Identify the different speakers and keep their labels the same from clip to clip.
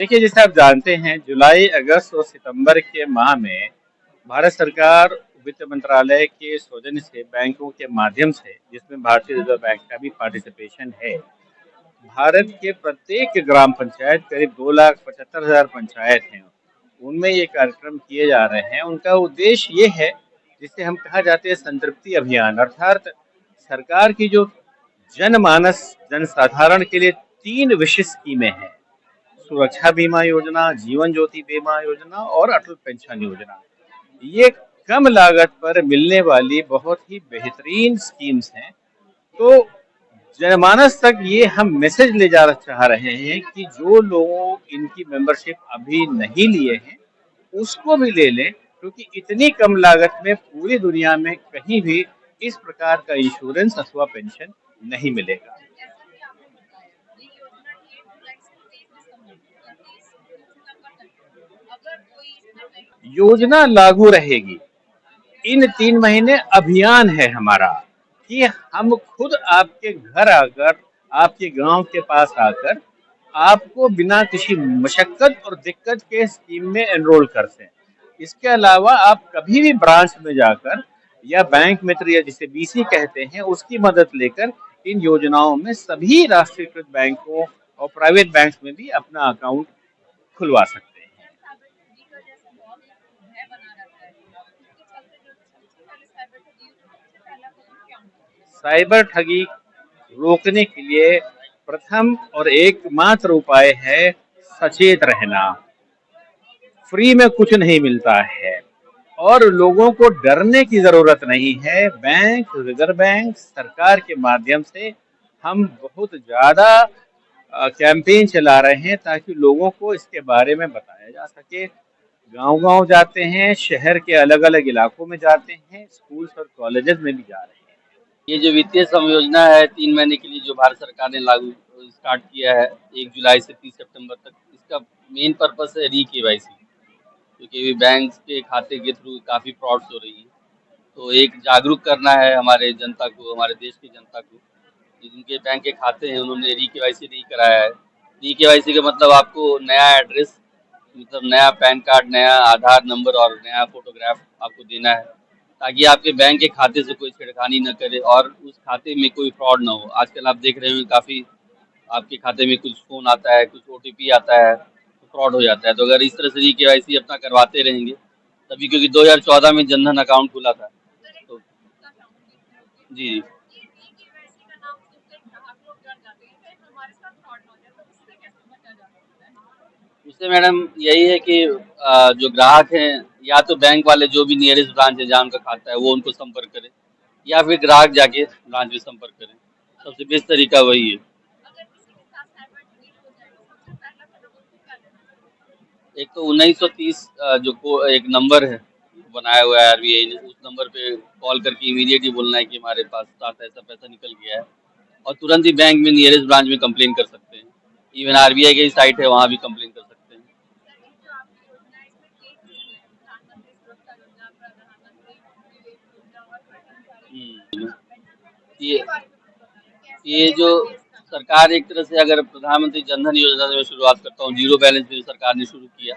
Speaker 1: देखिए, जैसे आप जानते हैं, जुलाई, अगस्त और सितंबर के माह में भारत सरकार वित्त मंत्रालय के सौजन्य से बैंकों के माध्यम से, जिसमें भारतीय रिजर्व बैंक का भी पार्टिसिपेशन है, भारत के प्रत्येक ग्राम पंचायत, करीब 2,75,000 पंचायत हैं, उनमें ये कार्यक्रम किए जा रहे हैं। उनका उद्देश्य ये है, जिसे हम कहा जाते हैं संतृप्ति अभियान, अर्थात सरकार की जो जनमानस, जनसाधारण के लिए 3 विशिष्ट स्कीमें हैं। सुरक्षा बीमा योजना, जीवन ज्योति बीमा योजना और अटल पेंशन योजना। ये कम लागत पर मिलने वाली बहुत ही बेहतरीन स्कीम्स हैं। तो जनमानस तक ये हम मैसेज ले जा चाह रहे हैं कि जो लोग इनकी मेंबरशिप अभी नहीं लिए हैं, उसको भी ले लें, क्योंकि इतनी कम लागत में पूरी दुनिया में कहीं भी इस प्रकार का इंश्योरेंस अथवा पेंशन नहीं मिलेगा। योजना लागू रहेगी। इन 3 महीने अभियान है हमारा कि हम खुद आपके घर आकर, आपके गांव के पास आकर आपको बिना किसी मशक्कत और दिक्कत के स्कीम में एनरोल करते हैं। इसके अलावा आप कभी भी ब्रांच में जाकर या बैंक मित्र या जिसे बीसी कहते हैं उसकी मदद लेकर इन योजनाओं में सभी राष्ट्रीयकृत बैंकों और प्राइवेट बैंक में भी अपना अकाउंट खुलवा सकते हैं। साइबर ठगी रोकने के लिए प्रथम और एकमात्र उपाय है सचेत रहना। फ्री में कुछ नहीं मिलता है और लोगों को डरने की जरूरत नहीं है। बैंक, रिजर्व बैंक, सरकार के माध्यम से हम बहुत ज्यादा कैंपेन चला रहे हैं ताकि लोगों को इसके बारे में बताया जा सके। गांव-गांव जाते हैं, शहर के अलग-अलग इलाकों में जाते हैं, स्कूल्स और कॉलेजेस में भी जा रहे हैं।
Speaker 2: ये जो वित्तीय समायोजना है 3 महीने के लिए जो भारत सरकार ने लागू स्टार्ट किया है 1 जुलाई से 30 सितंबर तक, इसका मेन पर्पस है री-केवाईसी, क्योंकि बैंक के खाते के थ्रू काफ़ी फ्रॉड्स हो रही है। तो एक जागरूक करना है हमारे जनता को, हमारे देश की जनता को, जिनके बैंक के खाते हैं उन्होंने री-केवाईसी नहीं कराया है। री-केवाईसी का मतलब आपको नया एड्रेस, मतलब नया पैन कार्ड, नया आधार नंबर और नया फोटोग्राफ आपको देना है, ताकि आपके बैंक के खाते से कोई छेड़खानी न करे और उस खाते में कोई फ्रॉड ना हो। आजकल आप देख रहे होंगे काफ़ी आपके खाते में कुछ फ़ोन आता है, कुछ ओटीपी आता है, तो फ्रॉड हो जाता है। तो अगर इस तरह से री-केवाईसी अपना करवाते रहेंगे तभी, क्योंकि 2014 में जनधन अकाउंट खुला था। तो जी, उससे मैडम यही है कि जो ग्राहक हैं या तो बैंक वाले जो भी नियरेस्ट ब्रांच है जहाँ उनका खाता है वो उनको संपर्क करें, या फिर ग्राहक जाके ब्रांच में संपर्क करें। सबसे बेस्ट तरीका वही है। एक तो 1930 एक नंबर है बनाया हुआ है आरबीआई ने, उस नंबर पे कॉल करके इमीडिएट ही बोलना है कि हमारे पास साथ ऐसा पैसा निकल गया है, और तुरंत ही बैंक में नियरेस्ट ब्रांच में कंप्लेन कर सकते हैं। इवन आरबीआई की साइट है वहाँ भी कंप्लेन कर सकते हैं। ये ये जो सरकार एक तरह से, अगर प्रधानमंत्री जनधन योजना से मैं शुरुआत करता हूँ, जीरो बैलेंस पे सरकार ने शुरू किया,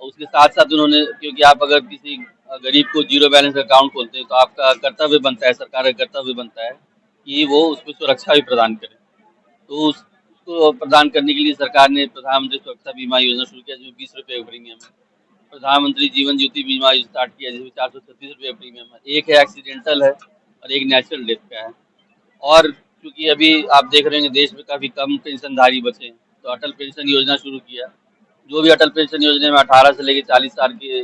Speaker 2: और उसके साथ साथ उन्होंने, क्योंकि आप अगर किसी गरीब को जीरो बैलेंस अकाउंट खोलते हैं तो आपका कर्तव्य बनता है, सरकार का कर्तव्य बनता है कि वो उसमें सुरक्षा भी प्रदान करे। तो उसको प्रदान करने के लिए सरकार ने प्रधानमंत्री सुरक्षा बीमा योजना शुरू किया, जिसमें 20 रुपये का प्रीमियम है। प्रधानमंत्री जीवन ज्योति बीमा स्टार्ट किया, जिसमें 436 रुपये का प्रीमियम है। एक है एक्सीडेंटल है और एक नेचुरल डेथ का है। और क्योंकि अभी आप देख रहे हैं देश में काफ़ी कम पेंशनधारी बचे हैं, तो अटल पेंशन योजना शुरू किया। जो भी अटल पेंशन योजना में 18 से लेकर 40 साल के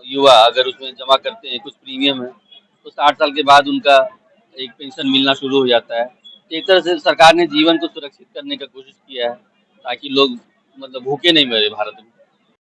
Speaker 2: युवा अगर उसमें जमा करते हैं, कुछ प्रीमियम है, तो 60 साल के बाद उनका एक पेंशन मिलना शुरू हो जाता है। तो एक तरह से सरकार ने जीवन को सुरक्षित करने का कोशिश किया है, ताकि लोग मतलब भूखे नहीं मरे भारत में।